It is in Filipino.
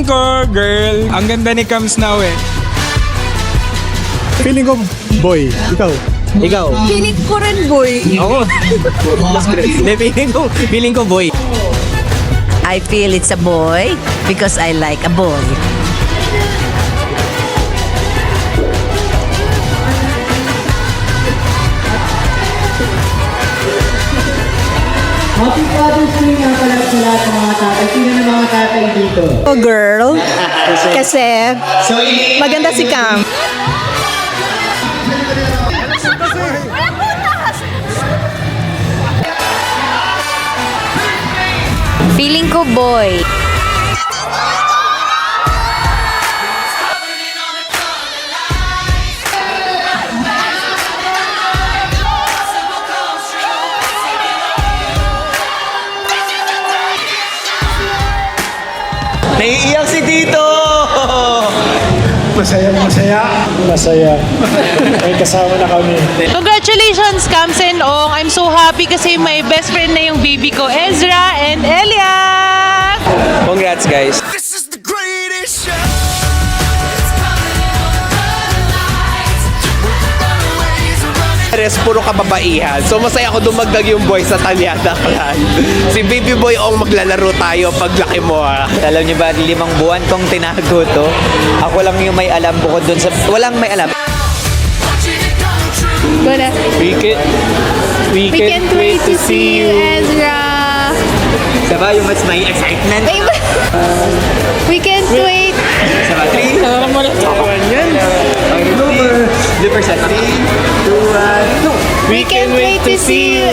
Feeling ko, girl, ang ganda ni Kams now eh. Feeling ko, boy. Ikaw. Ikaw? Feeling ko rin, boy. Ako? Hindi, feeling ko boy. I feel it's a boy because I like a boy. Happy Father's Day nga pala sa lahat ng mga tatay. Sino ng mga tatay dito? Oh, girl. Kasi maganda si Cam. Feeling ko, boy. Naiiyak si Tito! Masaya. May kasama na kami. Congratulations, Cams and Ong. I'm so happy kasi my best friend na yung baby ko, Ezra and Elia! Congrats, guys. Res, puro kababaihan. So masaya ako dumagdag yung boy sa Talyada Clan. Si Baby Boy Ong maglalaro tayo paglaki mo ha. Alam niyo ba, 5 buwan kong tinago to. Ako lang yung may alam bukod dun sa... Walang may alam. We can't wait to see you, Ezra! Diba yung mas may excitement? We can't wait! Diba? 3, blooper set. 3, 2, 1, go! We can't wait to see you,